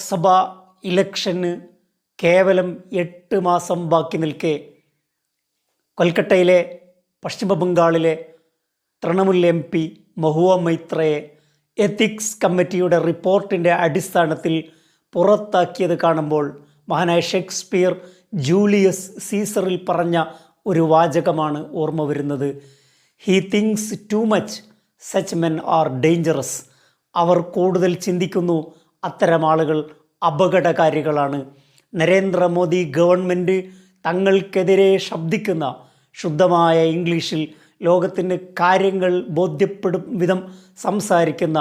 ലോക്സഭാ ഇലക്ഷന് കേവലം 8 മാസം ബാക്കി നിൽക്കെ കൊൽക്കട്ടയിലെ പശ്ചിമ ബംഗാളിലെ തൃണമൂൽ MP മഹുവ മൈത്രയെ എത്തിക്സ് കമ്മിറ്റിയുടെ റിപ്പോർട്ടിൻ്റെ അടിസ്ഥാനത്തിൽ പുറത്താക്കിയത് കാണുമ്പോൾ മഹാനായ ഷേക്സ്പിയർ ജൂലിയസ് സീസറിൽ പറഞ്ഞ ഒരു വാചകമാണ് ഓർമ്മ വരുന്നത്. He thinks too much, such men are dangerous. അവർ കൂടുതൽ ചിന്തിക്കുന്നു, അത്തരം ആളുകൾ അപകടകാരികളാണ്. നരേന്ദ്രമോദി ഗവൺമെൻറ് തങ്ങൾക്കെതിരെ ശബ്ദിക്കുന്ന ശുദ്ധമായ ഇംഗ്ലീഷിൽ ലോകത്തിന് കാര്യങ്ങൾ ബോധ്യപ്പെടും വിധം സംസാരിക്കുന്ന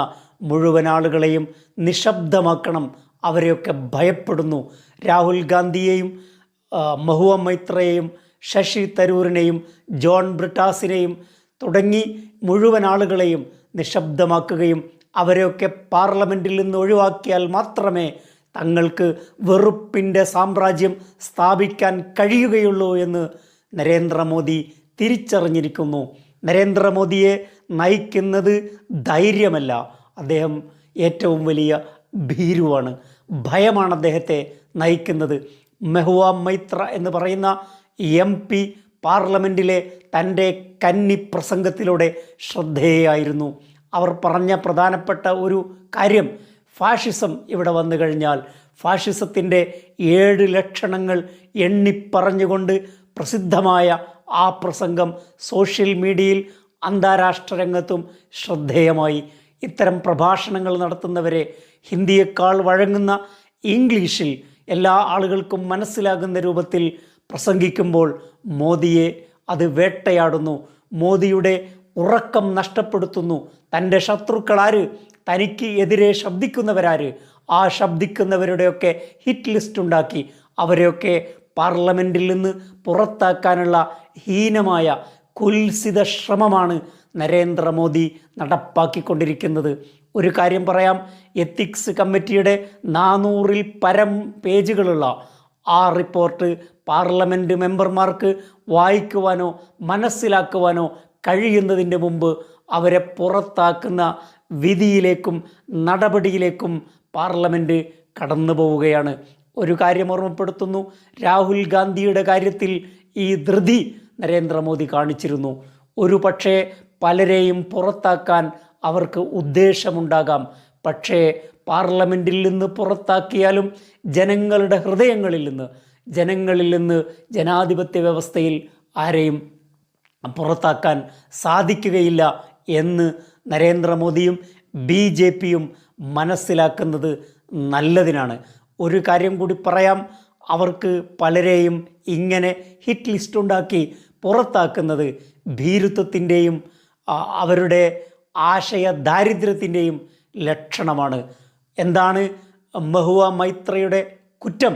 മുഴുവൻ ആളുകളെയും നിശബ്ദമാക്കണം. അവരെയൊക്കെ ഭയപ്പെടുന്നു. രാഹുൽ ഗാന്ധിയെയും മഹുവ മൈത്രയെയും ശശി തരൂരിനെയും ജോൺ ബ്രിട്ടാസിനെയും തുടങ്ങി മുഴുവൻ ആളുകളെയും നിശബ്ദമാക്കുകയും അവരെയൊക്കെ പാർലമെൻറ്റിൽ നിന്ന് ഒഴിവാക്കിയാൽ മാത്രമേ തങ്ങൾക്ക് വെറുപ്പിൻ്റെ സാമ്രാജ്യം സ്ഥാപിക്കാൻ കഴിയുകയുള്ളൂ എന്ന് നരേന്ദ്രമോദി തിരിച്ചറിഞ്ഞിരിക്കുന്നു. നരേന്ദ്രമോദിയെ നയിക്കുന്നത് ധൈര്യമല്ല, അദ്ദേഹം ഏറ്റവും വലിയ ഭീരുവാണ്. ഭയമാണ് അദ്ദേഹത്തെ നയിക്കുന്നത്. മഹുവ മൈത്ര എന്ന് പറയുന്ന MP പാർലമെൻറ്റിലെ തൻ്റെ കന്നി പ്രസംഗത്തിലൂടെ ശ്രദ്ധേയായിരുന്നു. അവർ പറഞ്ഞ പ്രധാനപ്പെട്ട ഒരു കാര്യം, ഫാഷിസം ഇവിടെ വന്നു കഴിഞ്ഞാൽ ഫാഷിസത്തിൻ്റെ 7 ലക്ഷണങ്ങൾ എണ്ണിപ്പറഞ്ഞുകൊണ്ട് പ്രസിദ്ധമായ ആ പ്രസംഗം സോഷ്യൽ മീഡിയയിൽ അന്താരാഷ്ട്ര രംഗത്തും ശ്രദ്ധേയമായി. ഇത്തരം പ്രഭാഷണങ്ങൾ നടത്തുന്നവരെ ഹിന്ദിയേക്കാൾ വഴങ്ങുന്ന ഇംഗ്ലീഷിൽ എല്ലാ ആളുകൾക്കും മനസ്സിലാകുന്ന രൂപത്തിൽ പ്രസംഗിക്കുമ്പോൾ മോദിയെ അത് വേട്ടയാടുന്നു, മോദിയുടെ ഉറക്കം നഷ്ടപ്പെടുത്തുന്നു. തൻ്റെ ശത്രുക്കളാര്, തനിക്ക് എതിരെ ശബ്ദിക്കുന്നവരാര്, ആ ശബ്ദിക്കുന്നവരുടെയൊക്കെ ഹിറ്റ് ലിസ്റ്റ് ഉണ്ടാക്കി അവരെയൊക്കെ പാർലമെൻറ്റിൽ നിന്ന് പുറത്താക്കാനുള്ള ഹീനമായ കുൽസിത ശ്രമമാണ് നരേന്ദ്രമോദി നടപ്പാക്കിക്കൊണ്ടിരിക്കുന്നത്. ഒരു കാര്യം പറയാം, എത്തിക്സ് കമ്മിറ്റിയുടെ 400-ൽ പരം പേജുകളുള്ള ആ റിപ്പോർട്ട് പാർലമെൻറ്റ് മെമ്പർമാർക്ക് വായിക്കുവാനോ മനസ്സിലാക്കുവാനോ കഴിയുന്നതിൻ്റെ മുമ്പ് അവരെ പുറത്താക്കുന്ന വിധിയിലേക്കും നടപടിയിലേക്കും പാർലമെൻറ്റ് കടന്നു പോവുകയാണ്. ഒരു കാര്യം ഓർമ്മപ്പെടുത്തുന്നു, രാഹുൽ ഗാന്ധിയുടെ കാര്യത്തിൽ ഈ ധൃതി നരേന്ദ്രമോദി കാണിച്ചിരുന്നു. ഒരു പക്ഷേ പലരെയും പുറത്താക്കാൻ അവർക്ക് ഉദ്ദേശമുണ്ടാകാം. പക്ഷേ പാർലമെൻറ്റിൽ നിന്ന് പുറത്താക്കിയാലും ജനങ്ങളുടെ ഹൃദയങ്ങളിൽ നിന്ന് ജനാധിപത്യ വ്യവസ്ഥയിൽ ആരെയും പുറത്താക്കാൻ സാധിക്കുകയില്ല എന്ന് നരേന്ദ്രമോദിയും BJPയും മനസ്സിലാക്കുന്നത് നല്ലതിനാണ്. ഒരു കാര്യം കൂടി പറയാം, അവർക്ക് പലരെയും ഇങ്ങനെ ഹിറ്റ് ലിസ്റ്റ് ഉണ്ടാക്കി പുറത്താക്കുന്നത് ഭീരുത്വത്തിൻ്റെയും അവരുടെ ആശയ ദാരിദ്ര്യത്തിൻ്റെയും ലക്ഷണമാണ്. എന്താണ് മഹുവ മൈത്രയുടെ കുറ്റം?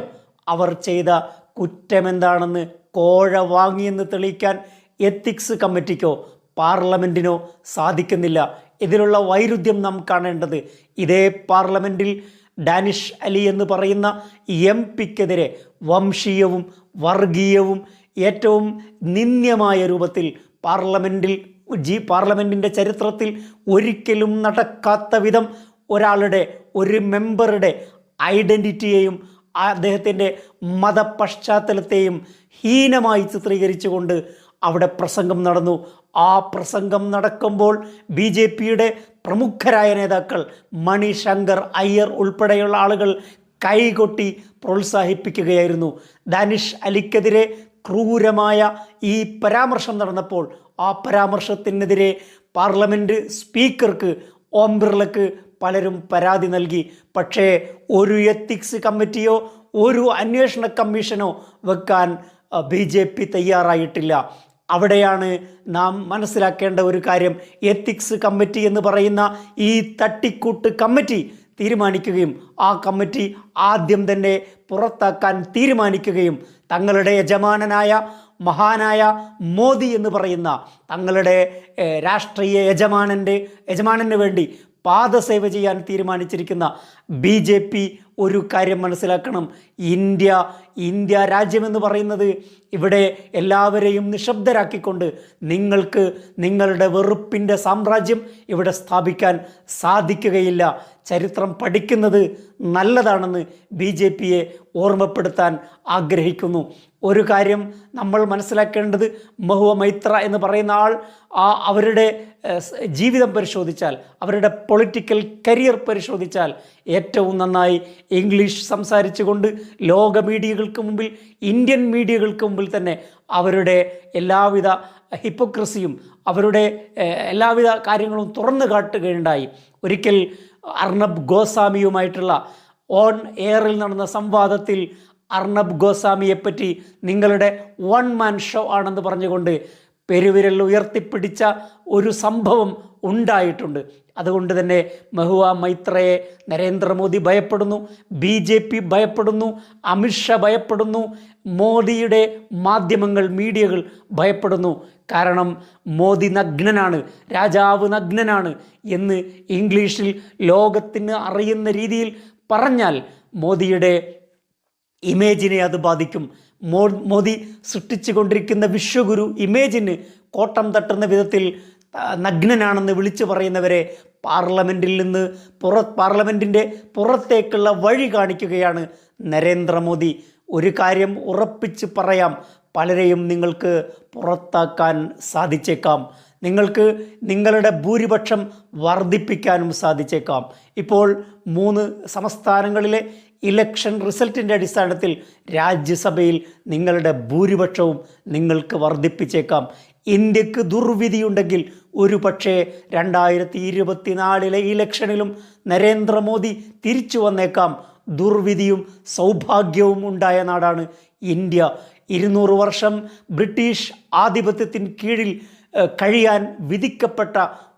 അവർ ചെയ്ത കുറ്റമെന്താണെന്ന് കോഴ വാങ്ങിയെന്ന് തെളിയിക്കാൻ എത്തിക്സ് കമ്മിറ്റിക്കോ പാർലമെൻറ്റിനോ സാധിക്കുന്നില്ല. ഇതിലുള്ള വൈരുദ്ധ്യം നാം കാണേണ്ടത്, ഇതേ പാർലമെൻറ്റിൽ ഡാനിഷ് അലി എന്ന് പറയുന്ന MPക്കെതിരെ വംശീയവും വർഗീയവും ഏറ്റവും നിന്ദ്യമായ രൂപത്തിൽ പാർലമെൻറ്റിൻ്റെ ചരിത്രത്തിൽ ഒരിക്കലും നടക്കാത്ത വിധം ഒരു മെമ്പറുടെ ഐഡൻറ്റിറ്റിയെയും അദ്ദേഹത്തിൻ്റെ മതപശ്ചാത്തലത്തെയും ഹീനമായി ചിത്രീകരിച്ചുകൊണ്ട് അവിടെ പ്രസംഗം നടന്നു. ആ പ്രസംഗം നടക്കുമ്പോൾ BJPയുടെ പ്രമുഖരായ നേതാക്കൾ മണിശങ്കർ അയ്യർ ഉൾപ്പെടെയുള്ള ആളുകൾ കൈകൊട്ടി പ്രോത്സാഹിപ്പിക്കുകയായിരുന്നു. ദാനിഷ് അലിക്കെതിരെ ക്രൂരമായ ഈ പരാമർശം നടന്നപ്പോൾ ആ പരാമർശത്തിനെതിരെ പാർലമെൻറ്റ് സ്പീക്കർക്ക് ഓം ബിർളയ്ക്ക് പലരും പരാതി നൽകി. പക്ഷേ ഒരു എത്തിക്സ് കമ്മിറ്റിയോ ഒരു അന്വേഷണ കമ്മീഷനോ വെക്കാൻ BJP തയ്യാറായിട്ടില്ല. അവിടെയാണ് നാം മനസ്സിലാക്കേണ്ട ഒരു കാര്യം. എത്തിക്സ് കമ്മിറ്റി എന്ന് പറയുന്ന ഈ തട്ടിക്കൂട്ട് കമ്മിറ്റി തീരുമാനിക്കുകയും ആ കമ്മിറ്റി ആദ്യം തന്നെ പുറത്താക്കാൻ തീരുമാനിക്കുകയും തങ്ങളുടെ യജമാനനായ മഹാനായ മോദി എന്ന് പറയുന്ന തങ്ങളുടെ രാഷ്ട്രീയ യജമാനന് വേണ്ടി പാദസേവ ചെയ്യാൻ തീരുമാനിച്ചിരിക്കുന്ന BJP ഒരു കാര്യം മനസ്സിലാക്കണം, ഇന്ത്യ ഇന്ത്യ രാജ്യമെന്ന് പറയുന്നത് ഇവിടെ എല്ലാവരെയും നിശബ്ദരാക്കിക്കൊണ്ട് നിങ്ങൾക്ക് നിങ്ങളുടെ വെറുപ്പിൻ്റെ സാമ്രാജ്യം ഇവിടെ സ്ഥാപിക്കാൻ സാധിക്കുകയില്ല. ചരിത്രം പഠിക്കുന്നത് നല്ലതാണെന്ന് BJPയെ ഓർമ്മപ്പെടുത്താൻ ആഗ്രഹിക്കുന്നു. ഒരു കാര്യം നമ്മൾ മനസ്സിലാക്കേണ്ടത്, മഹുവ മൈത്ര എന്ന് പറയുന്ന ആൾ അവരുടെ ജീവിതം പരിശോധിച്ചാൽ, അവരുടെ പൊളിറ്റിക്കൽ കരിയർ പരിശോധിച്ചാൽ ഏറ്റവും നന്നായി ഇംഗ്ലീഷ് സംസാരിച്ചുകൊണ്ട് ലോക മീഡിയകൾക്ക് മുമ്പിൽ, ഇന്ത്യൻ മീഡിയകൾക്ക് മുമ്പിൽ തന്നെ അവരുടെ എല്ലാവിധ ഹിപ്പോക്രസിയും അവരുടെ എല്ലാവിധ കാര്യങ്ങളും തുറന്നു കാട്ടുകയുണ്ടായി. ഒരിക്കൽ അർണബ് ഗോസ്വാമിയുമായിട്ടുള്ള ഓൺ എയറിൽ നടന്ന സംവാദത്തിൽ അർണബ് ഗോസ്വാമിയെപ്പറ്റി നിങ്ങളുടെ വൺ മാൻ ഷോ ആണെന്ന് പറഞ്ഞുകൊണ്ട് പെരുവിരൽ ഉയർത്തിപ്പിടിച്ച ഒരു സംഭവം ഉണ്ടായിട്ടുണ്ട്. അതുകൊണ്ട് തന്നെ മഹുവ മൈത്രയെ നരേന്ദ്രമോദി ഭയപ്പെടുന്നു, BJP ഭയപ്പെടുന്നു, അമിത്ഷാ ഭയപ്പെടുന്നു, മോദിയുടെ മാധ്യമങ്ങൾ, മീഡിയകൾ ഭയപ്പെടുന്നു. കാരണം മോദി നഗ്നനാണ്, രാജാവ് നഗ്നനാണ് എന്ന് ഇംഗ്ലീഷിൽ ലോകത്തിന് അറിയുന്ന രീതിയിൽ പറഞ്ഞാൽ മോദിയുടെ ഇമേജിനെ അത് ബാധിക്കും. മോദി സൃഷ്ടിച്ചുകൊണ്ടിരിക്കുന്ന വിശ്വഗുരു ഇമേജിന് കോട്ടം തട്ടുന്ന വിധത്തിൽ നഗ്നനാണെന്ന് വിളിച്ചു പറയുന്നവരെ പാർലമെൻറ്റിൻ്റെ പുറത്തേക്കുള്ള വഴി കാണിക്കുകയാണ് നരേന്ദ്രമോദി. ഒരു കാര്യം ഉറപ്പിച്ച് പറയാം, പലരെയും നിങ്ങൾക്ക് പുറത്താക്കാൻ സാധിച്ചേക്കാം, നിങ്ങൾക്ക് നിങ്ങളുടെ ഭൂരിപക്ഷം വർദ്ധിപ്പിക്കാനും സാധിച്ചേക്കാം. ഇപ്പോൾ 3 സംസ്ഥാനങ്ങളിലെ ഇലക്ഷൻ റിസൾട്ടിൻ്റെ അടിസ്ഥാനത്തിൽ രാജ്യസഭയിൽ നിങ്ങളുടെ ഭൂരിപക്ഷവും നിങ്ങൾക്ക് വർദ്ധിപ്പിച്ചേക്കാം. ഇന്ത്യക്ക് ദുർവിധിയുണ്ടെങ്കിൽ ഒരു പക്ഷേ 2024 ഇലക്ഷനിലും നരേന്ദ്രമോദി തിരിച്ചു വന്നേക്കാം. ദുർവിധിയും സൗഭാഗ്യവും ഉണ്ടായ നാടാണ് ഇന്ത്യ. 200 വർഷം ബ്രിട്ടീഷ് ആധിപത്യത്തിന് കീഴിൽ കഴിയാൻ വിധിക്കപ്പെട്ട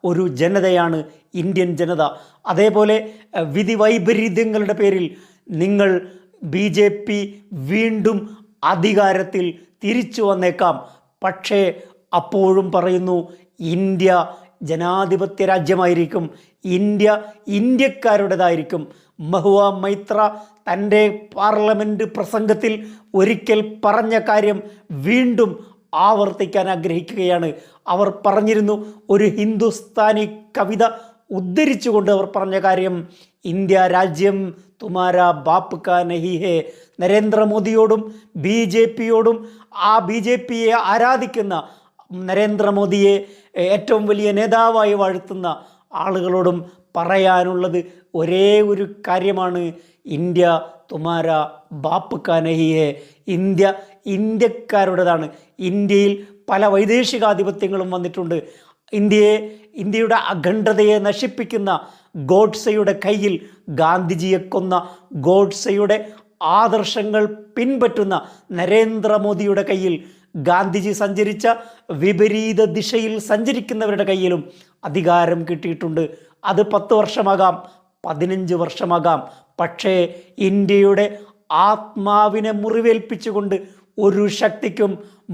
ഒരു ജനതയാണ് ഇന്ത്യൻ ജനത. അതേപോലെ വിധി വൈപരീത്യങ്ങളുടെ പേരിൽ നിങ്ങൾ BJP വീണ്ടും അധികാരത്തിൽ തിരിച്ചു വന്നേക്കാം. പക്ഷേ അപ്പോഴും പറയുന്നു, ഇന്ത്യ ജനാധിപത്യ രാജ്യമായിരിക്കും, ഇന്ത്യ ഇന്ത്യക്കാരുടേതായിരിക്കും. മഹുവ മൈത്ര തൻ്റെ പാർലമെൻറ്റ് പ്രസംഗത്തിൽ ഒരിക്കൽ പറഞ്ഞ കാര്യം വീണ്ടും ആവർത്തിക്കാൻ ആഗ്രഹിക്കുകയാണ്. അവർ പറഞ്ഞിരുന്നു, ഒരു ഹിന്ദുസ്ഥാനി കവിത ഉദ്ധരിച്ചുകൊണ്ട് അവർ പറഞ്ഞ കാര്യം, ഇന്ത്യ രാജ്യം തുമാരാ ബാപ്പ് കാ നഹി ഹേ. നരേന്ദ്രമോദിയോടും BJPയോടും ആ BJPയെ ആരാധിക്കുന്ന, നരേന്ദ്രമോദിയെ ഏറ്റവും വലിയ നേതാവായി വാഴ്ത്തുന്ന ആളുകളോടും പറയാനുള്ളത് ഒരേ ഒരു കാര്യമാണ്, ഇന്ത്യ തുമാരാ ബാപ്പ് കാ നഹി ഹേ. ഇന്ത്യ ഇന്ത്യക്കാരുടേതാണ്. ഇന്ത്യയിൽ പല വൈദേശികാധിപത്യങ്ങളും വന്നിട്ടുണ്ട്. ഇന്ത്യയുടെ അഖണ്ഡതയെ നശിപ്പിക്കുന്ന ഗോഡ്സെയുടെ കയ്യിൽ, ഗാന്ധിജിയെ കൊന്ന ഗോഡ്സെയുടെ ആദർശങ്ങൾ പിൻപറ്റുന്ന നരേന്ദ്രമോദിയുടെ കയ്യിൽ, ഗാന്ധിജി സഞ്ചരിച്ച വിപരീത ദിശയിൽ സഞ്ചരിക്കുന്നവരുടെ കയ്യിലും അധികാരം കിട്ടിയിട്ടുണ്ട്. അത് 10 വർഷമാകാം, 15 വർഷമാകാം. പക്ഷേ ഇന്ത്യയുടെ ആത്മാവിനെ മുറിവേൽപ്പിച്ചുകൊണ്ട് ഒരു ശക്തിക്കും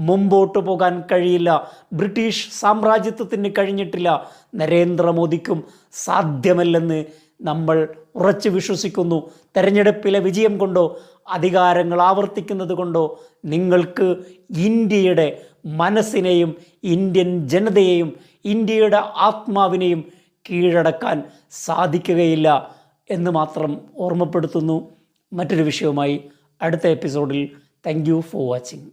മുമ്പോട്ട് പോകാൻ കഴിയില്ല. ബ്രിട്ടീഷ് സാമ്രാജ്യത്വത്തിന് കഴിഞ്ഞിട്ടില്ല, നരേന്ദ്രമോദിക്കും സാധ്യമല്ലെന്ന് നമ്മൾ ഉറച്ചു വിശ്വസിക്കുന്നു. തെരഞ്ഞെടുപ്പിലെ വിജയം കൊണ്ടോ അധികാരങ്ങൾ ആവർത്തിക്കുന്നത് കൊണ്ടോ നിങ്ങൾക്ക് ഇന്ത്യയുടെ മനസ്സിനെയും ഇന്ത്യൻ ജനതയെയും ഇന്ത്യയുടെ ആത്മാവിനെയും കീഴടക്കാൻ സാധിക്കുകയില്ല എന്ന് മാത്രം ഓർമ്മപ്പെടുത്തുന്നു. മറ്റൊരു വിഷയവുമായി അടുത്ത എപ്പിസോഡിൽ. Thank you for watching.